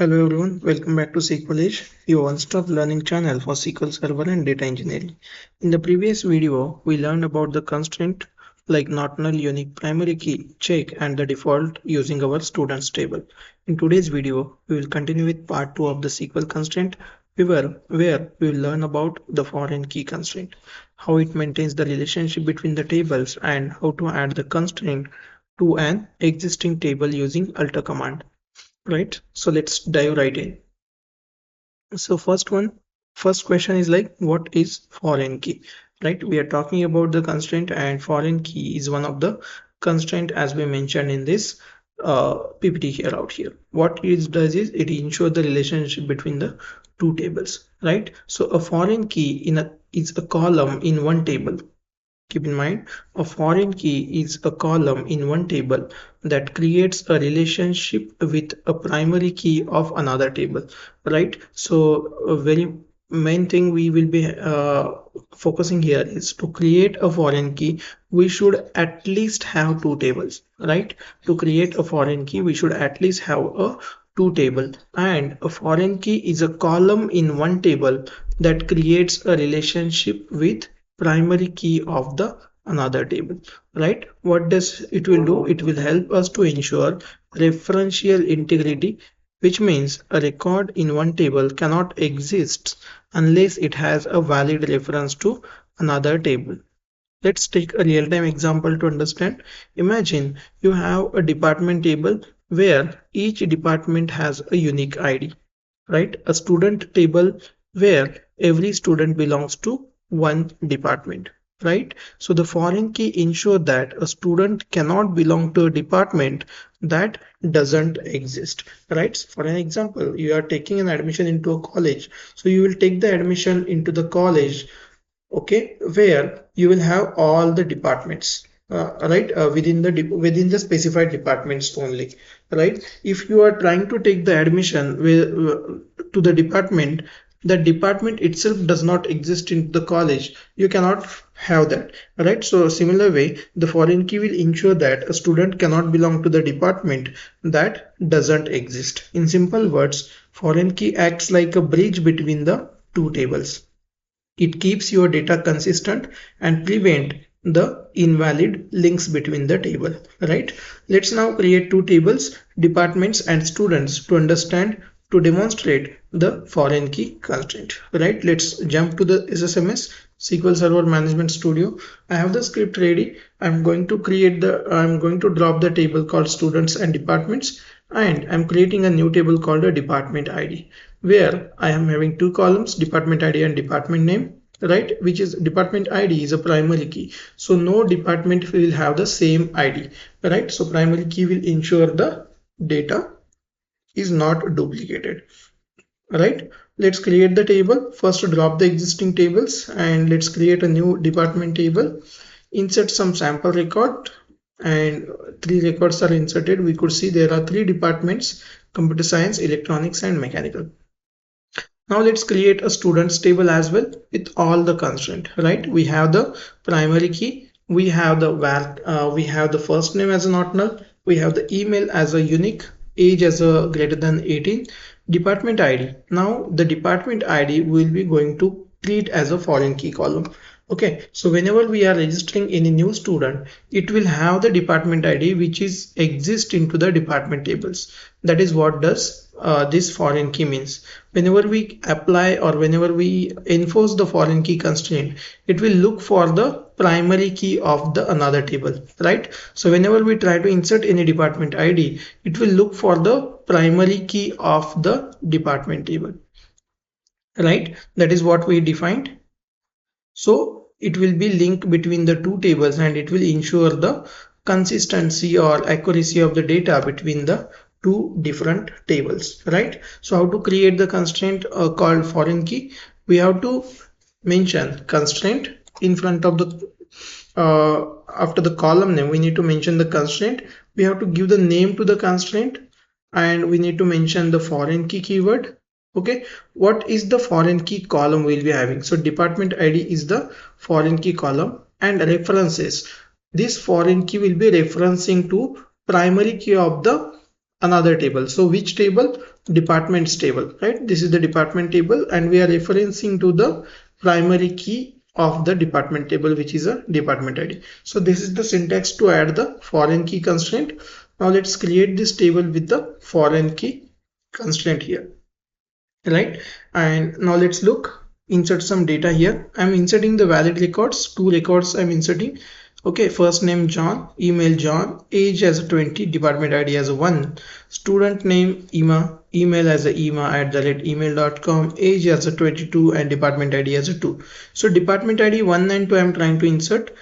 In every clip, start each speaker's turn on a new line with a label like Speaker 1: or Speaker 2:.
Speaker 1: Hello everyone, welcome back to SQL Age, your one-stop learning channel for SQL Server and data engineering. In the previous video, we learned about the constraint like not null unique primary key, check and the default using our students table. In today's video, we will continue with part 2 of the SQL constraint where we will learn about the foreign key constraint, how it maintains the relationship between the tables and how to add the constraint to an existing table using alter command. Right, so let's dive right in. So first question is like, what is foreign key? Right, we are talking about the constraint, and foreign key is one of the constraint as we mentioned in this PPT here out here. What it does is it ensures the relationship between the two tables. Right, so a foreign key is a column in one table. Keep in mind, a foreign key is a column in one table that creates a relationship with a primary key of another table, right? So a very main thing we will be focusing here is to create a foreign key. We should at least have two tables, right? To create a foreign key, we should at least have a two table, and a foreign key is a column in one table that creates a relationship with primary key of the another table. Right, what does it will do? It will help us to ensure referential integrity, which means a record in one table cannot exist unless it has a valid reference to another table. Let's take a real-time example to understand. Imagine you have a department table where each department has a unique ID, right? A student table where every student belongs to one department, right? So the foreign key ensure that a student cannot belong to a department that doesn't exist, right? For an example, you are taking an admission into a college, so you will take the admission into the college, okay, where you will have all the departments, right, within the specified departments only, right? If you are trying to take the admission to the department, the department itself does not exist in the college, you cannot have that, right? So similar way, the foreign key will ensure that a student cannot belong to the department that doesn't exist. In simple words, foreign key acts like a bridge between the two tables. It keeps your data consistent and prevent the invalid links between the table, right? Let's now create two tables, departments and students, to understand, to demonstrate the foreign key constraint, right? Let's jump to the SSMS, SQL Server Management Studio. I have the script ready. I'm going to drop the table called students and departments, and I'm creating a new table called a department ID, where I am having two columns, department ID and department name, right? Which is department ID is a primary key, so no department will have the same ID, right? So primary key will ensure the data is not duplicated, right? Let's create the table. First, drop the existing tables and let's create a new department table. Insert some sample record, and three records are inserted. We could see there are three departments: computer science, electronics and mechanical. Now let's create a students table as well with all the constraint, right? We have the primary key, we have we have the first name as a not null, we have the email as a unique, age as a greater than 18, department ID. Now the department ID will be going to treat as a foreign key column. Okay, so whenever we are registering any new student, it will have the department ID which is exist into the department tables. That is what does this foreign key means. Whenever we apply or whenever we enforce the foreign key constraint, it will look for the primary key of the another table, right? So whenever we try to insert any department ID, it will look for the primary key of the department table, right? That is what we defined. So it will be linked between the two tables and it will ensure the consistency or accuracy of the data between the two different tables, right? So how to create the constraint called foreign key? We have to mention constraint in front of the after the column name. We need to mention the constraint. We have to give the name to the constraint, and we need to mention the foreign key keyword. Okay, what is the foreign key column we'll be having? So department ID is the foreign key column, and references, this foreign key will be referencing to primary key of the another table. So which table? Departments table, right? This is the department table and we are referencing to the primary key of the department table, which is a department ID. So this is the syntax to add the foreign key constraint. Now let's create this table with the foreign key constraint here, right? And now let's look, insert some data here. I'm inserting the valid records, two records I'm inserting. Okay, first name John, email John, age as a 20, department ID as a 1, student name Ema, email as a ema@email.com, age as a 22 and department ID as a 2. So department ID 1 and 2 I'm trying to insert.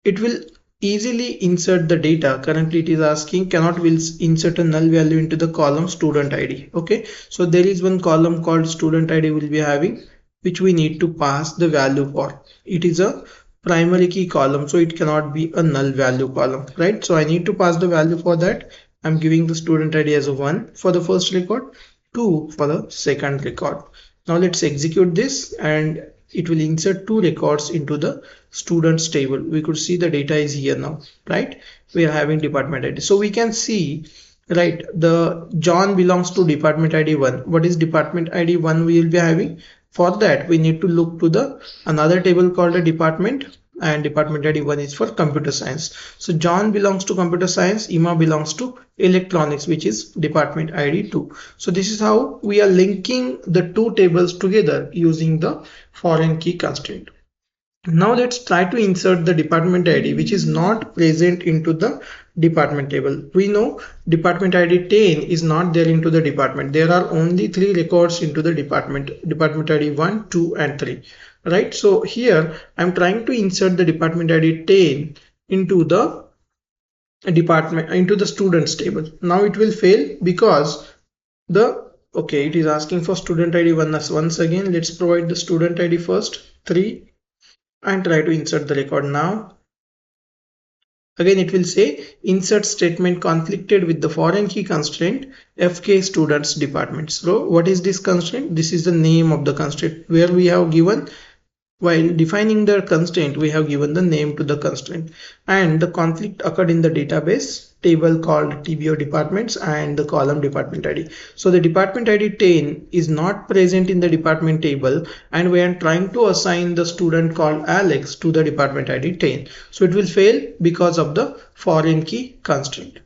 Speaker 1: It will easily insert the data. Currently it is asking cannot will insert a null value into the column student ID. Okay, so there is one column called student ID will be having, which we need to pass the value for. It is a primary key column, so it cannot be a null value column, right? So I need to pass the value for that. I'm giving the student ID as a 1 for the first record, 2 for the second record. Now let's execute this and it will insert two records into the students table. We could see the data is here now, right? We are having department ID. So we can see, right, the John belongs to department ID 1. What is department ID 1 we will be having? For that, we need to look to the another table called a department, and department ID 1 is for computer science. So John belongs to computer science, Emma belongs to electronics, which is department ID 2. So this is how we are linking the two tables together using the foreign key constraint. Now let's try to insert the department ID which is not present into the department table. We know department ID 10 is not there into the department. There are only 3 records into the department ID 1, 2 and 3, right? So here I'm trying to insert the department ID 10 into the students table. Now it will fail because okay, it is asking for student ID 1. Once again, let's provide the student ID first, 3, and try to insert the record now. Again it will say insert statement conflicted with the foreign key constraint FK students department. So what is this constraint? This is the name of the constraint where we have given, while defining the constraint we have given the name to the constraint, and the conflict occurred in the database table called TBO departments and the column department ID. So the department ID 10 is not present in the department table and we are trying to assign the student called Alex to the department ID 10. So it will fail because of the foreign key constraint,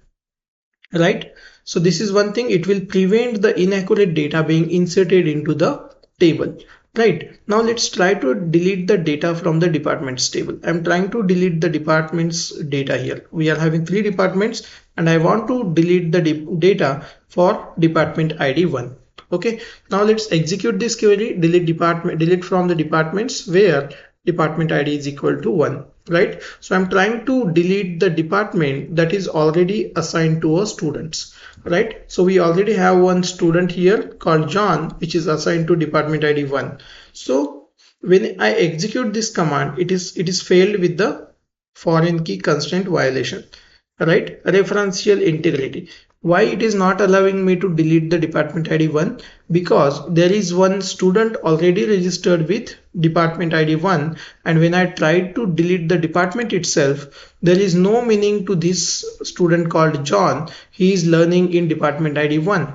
Speaker 1: right? So this is one thing, it will prevent the inaccurate data being inserted into the table. Right, now let's try to delete the data from the departments table. I'm trying to delete the departments data here. We are having 3 departments and I want to delete the data for department ID 1. Okay, now let's execute this query, delete from the departments where department ID is equal to 1, right? So I'm trying to delete the department that is already assigned to a students, right? So we already have one student here called John, which is assigned to department ID 1. So when I execute this command, it is failed with the foreign key constraint violation, right? Referential integrity. Why it is not allowing me to delete the department ID 1? Because there is one student already registered with department ID 1, and when I tried to delete the department itself, there is no meaning to this student called John. He is learning in department ID 1,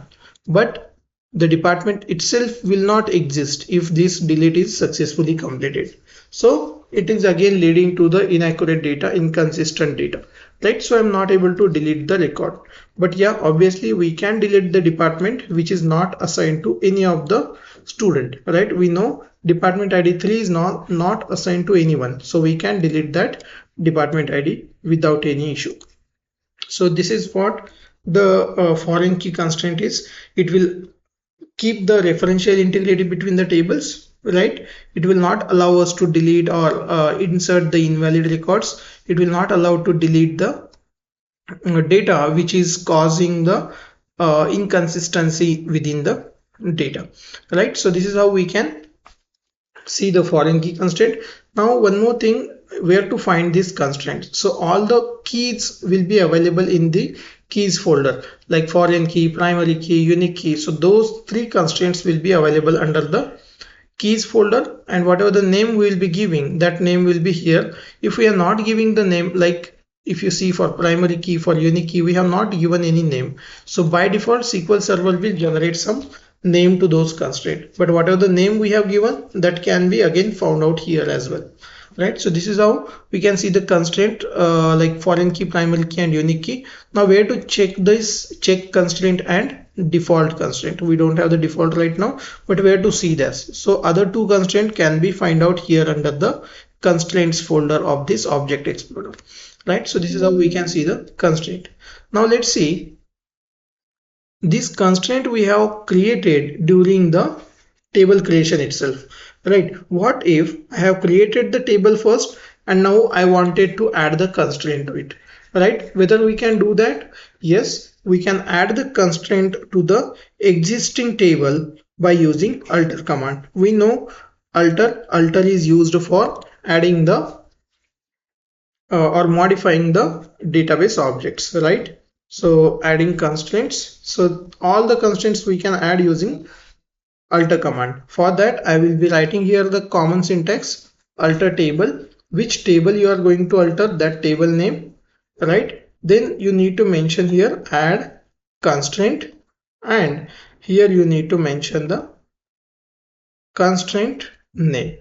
Speaker 1: but the department itself will not exist if this delete is successfully completed. So it is again leading to the inaccurate data, inconsistent data, right? So I'm not able to delete the record. But yeah, obviously we can delete the department which is not assigned to any of the student, right? We know department ID 3 is not assigned to anyone, so we can delete that department ID without any issue. So this is what the foreign key constraint is. It will keep the referential integrity between the tables, right? It will not allow us to delete or insert the invalid records. It will not allow to delete the data which is causing the inconsistency within the data, right? So this is how we can see the foreign key constraint. Now one more thing, where to find this constraint. So all the keys will be available in the keys folder, like foreign key, primary key, unique key. So those 3 constraints will be available under the keys folder, and whatever the name we will be giving, that name will be here. If we are not giving the name, like if you see for primary key, for unique key, we have not given any name. So by default, SQL Server will generate some name to those constraints. But whatever the name we have given, that can be again found out here as well. Right. So this is how we can see the constraint like foreign key, primary key, and unique key. Now where to check this? Check constraint and default constraint. We don't have the default right now, but where to see this? So other two constraint can be find out here under the constraints folder of this object explorer. Right. So this is how we can see the constraint. Now let's see this constraint we have created during the table creation itself. Right. What if I have created the table first and now I wanted to add the constraint to it? Right. Whether we can do that? Yes, we can add the constraint to the existing table by using alter command. We know alter is used for adding the or modifying the database objects, right? So adding constraints. So all the constraints we can add using alter command. For that, I will be writing here the common syntax alter table. Which table you are going to alter, that table name, right? Then you need to mention here add constraint, and here you need to mention the constraint name.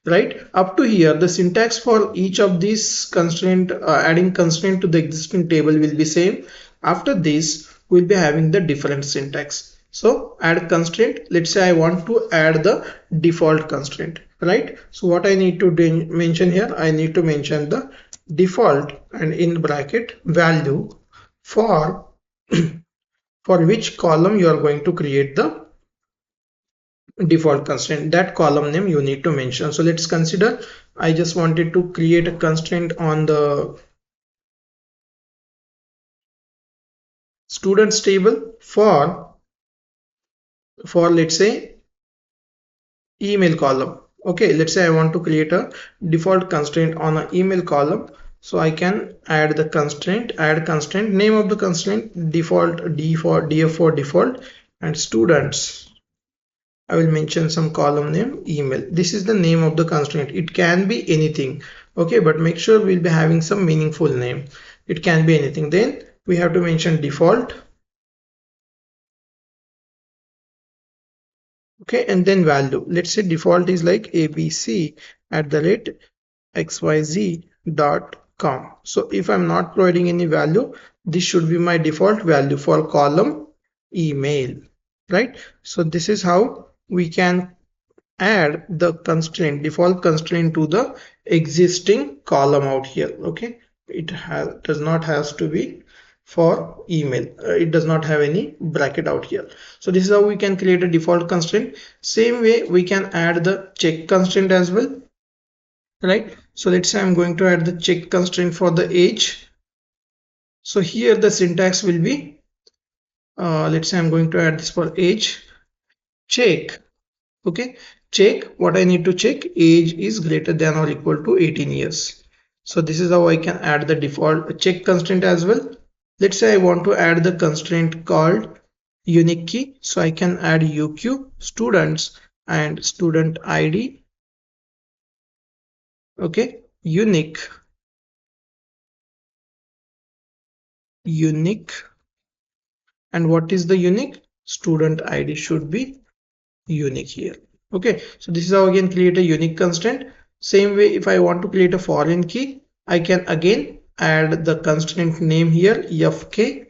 Speaker 1: Right, up to here the syntax for each of these constraint, adding constraint to the existing table will be same. After this we'll be having the different syntax. So add constraint, let's say I want to add the default constraint, right? So what I need to mention here, I need to mention the default and in bracket value for for which column you are going to create the default constraint. That column name you need to mention. So let's consider I just wanted to create a constraint on the students table for let's say email column. Okay, let's say I want to create a default constraint on an email column. So I can add the constraint, add constraint, name of the constraint default d for df for default, and students I will mention some column name email. This is the name of the constraint. It can be anything. Okay, but make sure we'll be having some meaningful name. It can be anything. Then we have to mention default. Okay, and then value. Let's say default is like abc@xyz.com. So if I'm not providing any value, this should be my default value for column email, right? So this is how we can add the constraint, default constraint to the existing column out here. Okay, it does not has to be for email. It does not have any bracket out here. So this is how we can create a default constraint. Same way we can add the check constraint as well, right? So let's say I'm going to add the check constraint for the age. So here the syntax will be let's say I'm going to add this for age check. Okay, check what I need to check, age is greater than or equal to 18 years. So this is how I can add the default check constraint as well. Let's say I want to add the constraint called unique key. So I can add uq students and student id. Okay, unique and what is the unique? Student id should be unique here. Okay, so this is how I can create a unique constraint. Same way, if I want to create a foreign key, I can again add the constraint name here fk.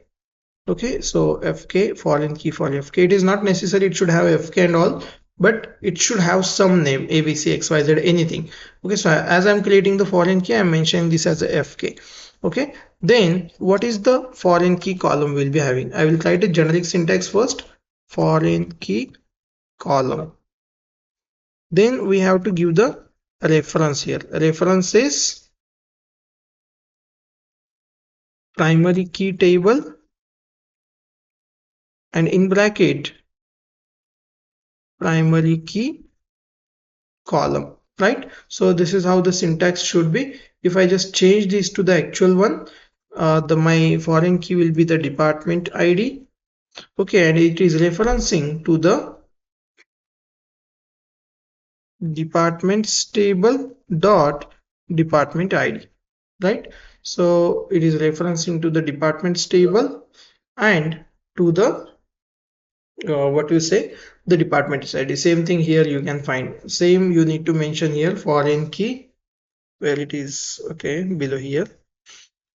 Speaker 1: Okay, so fk, foreign key for fk. It is not necessary it should have fk and all, but it should have some name abc xyz anything. Okay, so as I'm creating the foreign key, I'm mentioning this as a fk. Okay, then what is the foreign key column we'll be having? I will write a generic syntax first, foreign key column. Then we have to give the reference here. Reference is primary key table and in bracket primary key column, right? So this is how the syntax should be. If I just change this to the actual one, my foreign key will be the department ID. Okay, and it is referencing to the departments table dot department ID, right? So it is referencing to the departments table and to the what you say, the department ID. Same thing here you can find. Same you need to mention here foreign key where it is, okay, below here.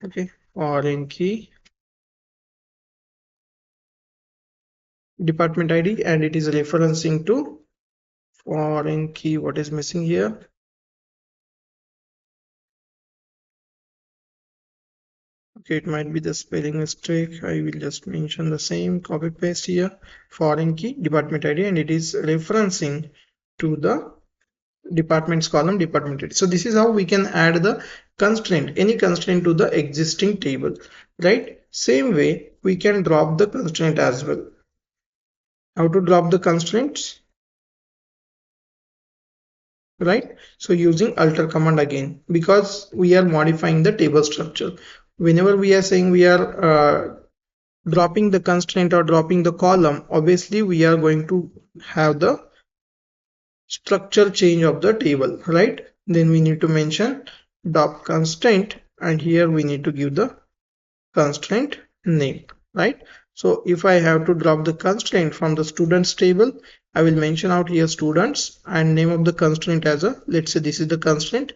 Speaker 1: Okay, foreign key department ID, and it is referencing to foreign key. What is missing here? Okay, it might be the spelling mistake. I will just mention the same, copy paste here, foreign key department ID, and it is referencing to the departments column department ID. So this is how we can add the constraint, any constraint to the existing table, right? Same way we can drop the constraint as well. How to drop the constraints? Right, so using alter command again, because we are modifying the table structure. Whenever we are saying we are dropping the constraint or dropping the column, obviously we are going to have the structure change of the table, right? Then we need to mention drop constraint, and here we need to give the constraint name, right? So if I have to drop the constraint from the students table, I will mention out here students and name of the constraint as a, let's say this is the constraint.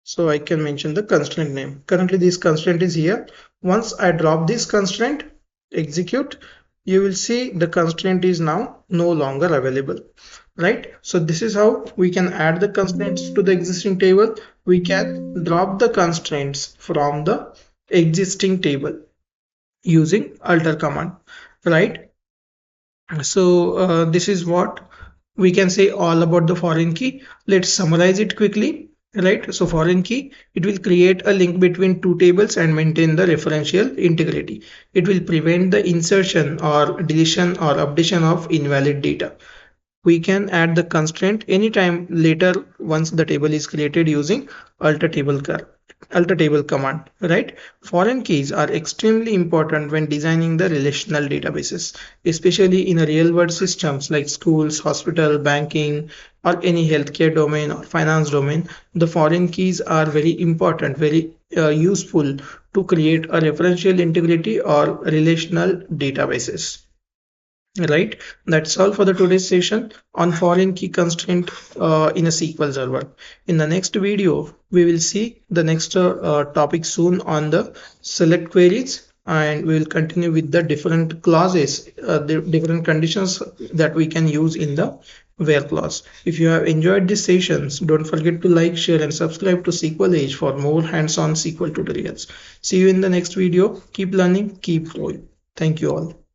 Speaker 1: So I can mention the constraint name. Currently this constraint is here. Once I drop this constraint, execute, you will see the constraint is now no longer available, right? So this is how we can add the constraints to the existing table. We can drop the constraints from the existing table using alter command, right? So this is what we can say all about the foreign key. Let's summarize it quickly, right? So foreign key, it will create a link between two tables and maintain the referential integrity. It will prevent the insertion or deletion or updation of invalid data. We can add the constraint anytime later once the table is created using alter table command, right? Foreign keys are extremely important when designing the relational databases, especially in a real world systems like schools, hospital, banking, or any healthcare domain or finance domain. The foreign keys are very important, very useful to create a referential integrity or relational databases. Right, that's all for the today's session on foreign key constraint in a SQL Server. In the next video, we will see the next topic soon on the select queries, and we will continue with the different clauses, the different conditions that we can use in the where clause. If you have enjoyed these sessions, don't forget to like, share, and subscribe to SQL Age for more hands-on SQL tutorials. See you in the next video. Keep learning, keep growing. Thank you all.